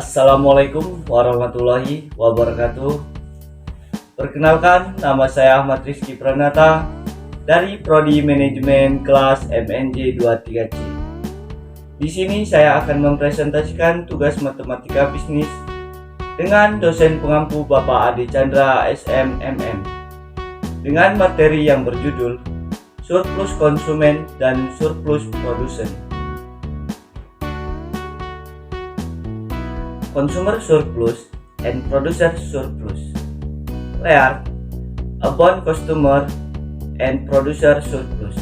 Assalamualaikum warahmatullahi wabarakatuh. Perkenalkan, nama saya Ahmad Rizky Pranata dari Prodi Manajemen kelas MNJ 23C. Di sini saya akan mempresentasikan tugas matematika bisnis dengan dosen pengampu Bapak Adi Chandra SMMM dengan materi yang berjudul surplus konsumen dan surplus produsen. Consumer surplus and producer surplus. Layer upon customer and producer surplus.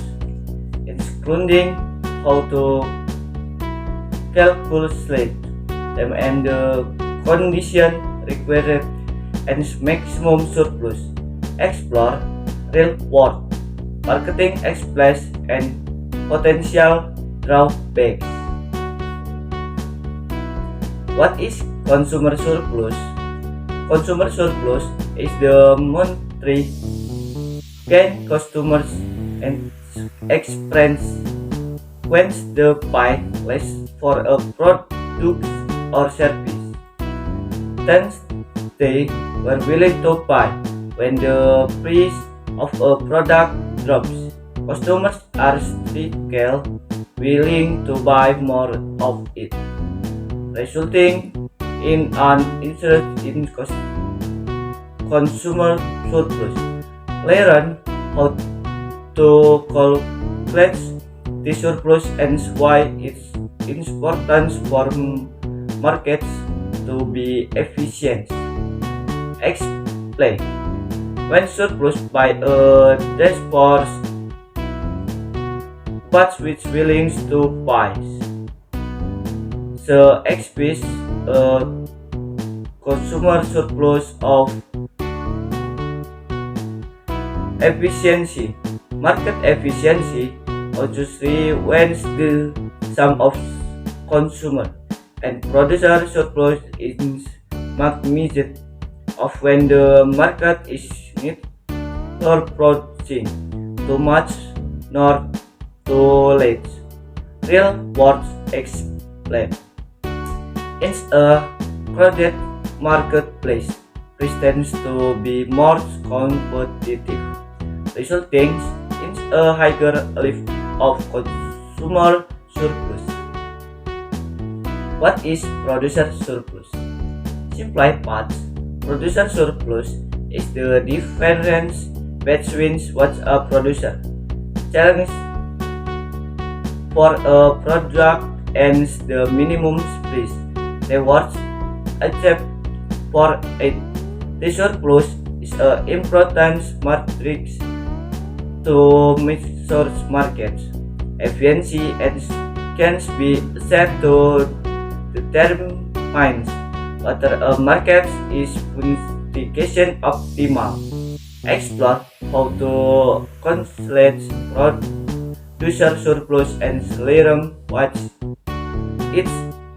Excluding how to calculate them and the condition required and maximum surplus. Explore real world marketing express and potential drawbacks. What is consumer surplus? Consumer surplus is the monetary gain customers and experience when they pay less for a product or service than they were willing to pay when the price of a product drops. Customers are still willing to buy more of it, resulting in an increase in consumer surplus. Learn how to calculate the surplus and why it's important for markets to be efficient. Explain when surplus by a dashboard but which willing to buy. The express a consumer surplus of efficiency. Market efficiency obviously when the sum of consumer and producer surplus is maximized of when the market is neither producing too much nor too late. Real world explain. In a crowded marketplace, price tends to be more competitive, resulting in a higher level of consumer surplus. What is producer surplus? Simply put, producer surplus is the difference between what a producer sells for a product and the minimum price rewards except for it. The surplus is an important matrix to measure market efficiency and can be set to determine whether a market is function optimal. Explore how to calculate producer surplus and learn what its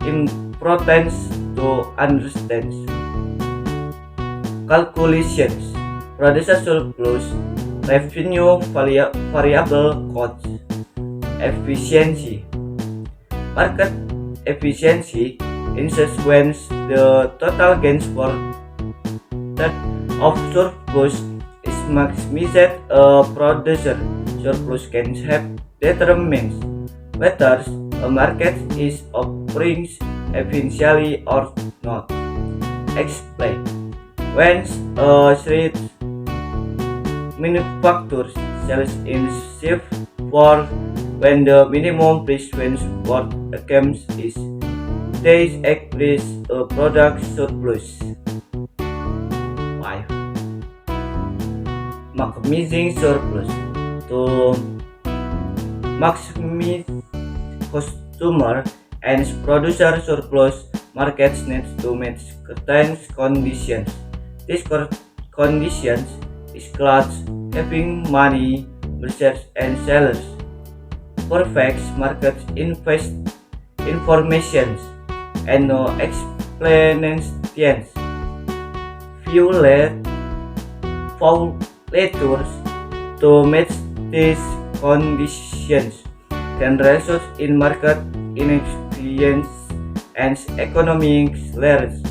importance to understand. Calculations. Producer surplus, revenue variable cost, efficiency. Market efficiency insists when the total gains for that of surplus is maximized. A producer surplus can help determines whether a market is operating efficiently or not. Explain. When a street manufacturer sells in shift for when the minimum price for items is they express a product surplus. 5. Maximizing surplus. To maximize customer and producer surplus, markets need to meet certain conditions. These conditions include having money, buyers and sellers, perfect market information, and no explanations. Few failures to meet these conditions can result in market inefficiency and economics learn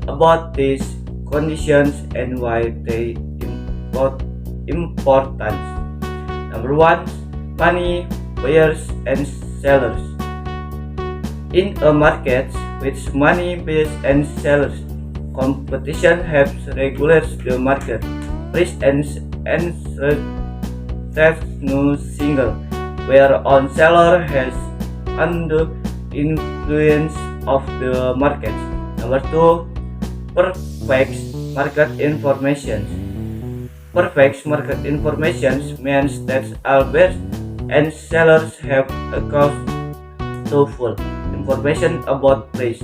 about these conditions and why they important. Number one, money, buyers and sellers. In a market with money, buyers and sellers, competition helps regulate the market. Price and there's no single where on seller has under influence of the market. Number two, perfect market information. Perfect market information means that all buyers and sellers have access to full information about price,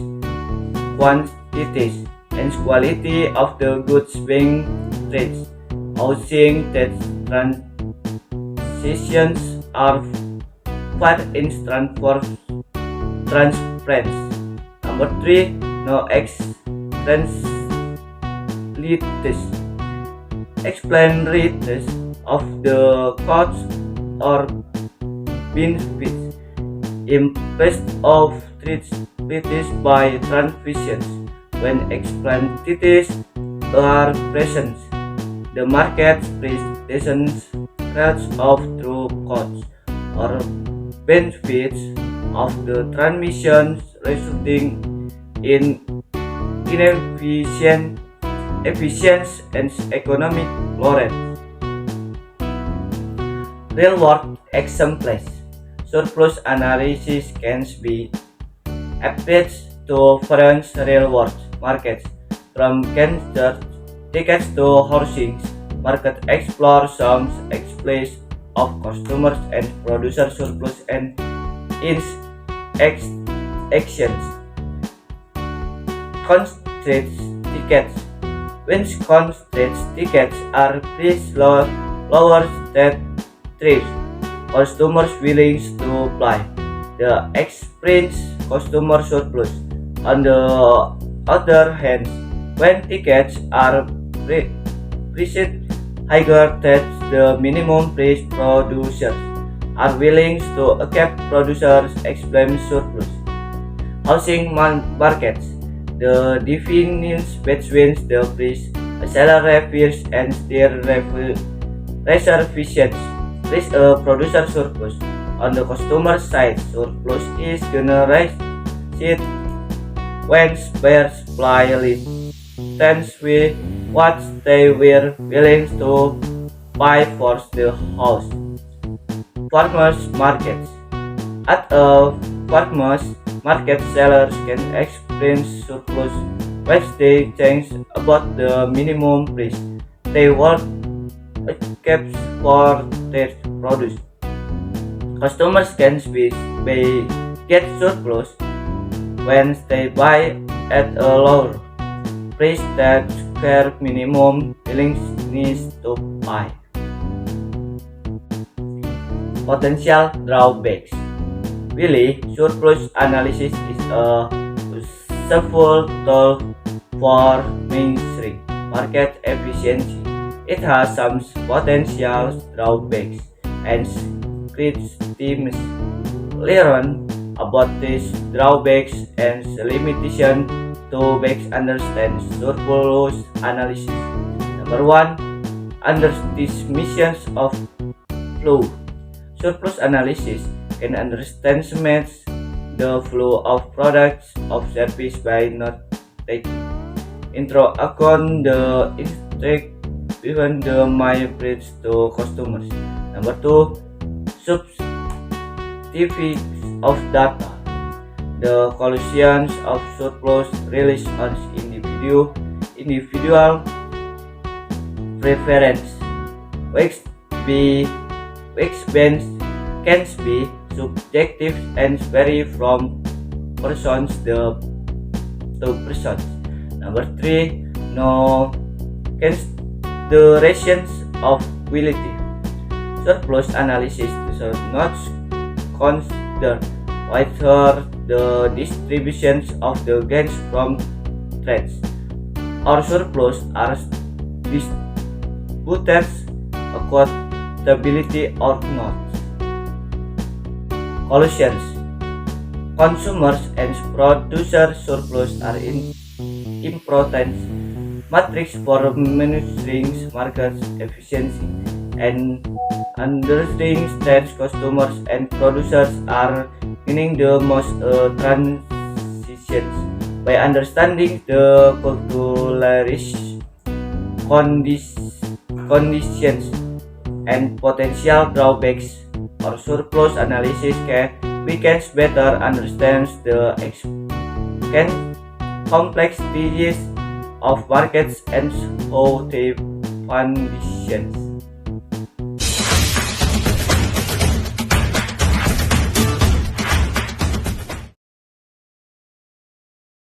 quantities, and quality of the goods being traded. Housing that transitions are far instant for transparency. Number three, no explain of the costs or benefits impressed of treaties by transactions. When explanations are present, the market presents rates of true costs or benefits of the transmissions, resulting in efficiency and economic loss. Real world examples. Surplus analysis can be applied to various real world markets, from cancer tickets to housing market. Explore some explains of customers and producer surplus and its actions. Constraints tickets. When constraints tickets are priced lower than trips, customers willing to buy. The experience customer surplus. On the other hand, when tickets are priced higher than the minimum price, producers are willing to accept producers' explain surplus. Housing markets. The difference between the price a seller refers and their reservations is a producer surplus. On the customer side, surplus is generated when buyers buy less with what they were willing to buy for the house. Farmers markets. At a farmers market, sellers can experience surplus when they change about the minimum price they want kept for their produce. Customers can get surplus when they buy at a lower price than their minimum willingness to buy. Potential drawbacks. Really, surplus analysis is a useful tool for measuring market efficiency. It has some potential drawbacks and criticisms. Learn about these drawbacks and limitations to best understand surplus analysis. Number one, underestimations of flow. Surplus analysis can understand the flow of products of service by not taking into account the intake even the my price to customers. Number two, substitutes of data. The collections of surplus released on individual preference. Expense can be subjective and vary from persons to persons. Number three, no considerations of quality. Surplus analysis does not consider whether the distributions of the gains from trades or surplus are distributed equitably or not. Collections. consumers and producer surplus are important metrics for monitoring market efficiency, and understanding that customers and producers are meaning the most transitions. By understanding the cultural conditions and potential drawbacks or surplus analysis, we can better understand the complexities of markets and how they conditions.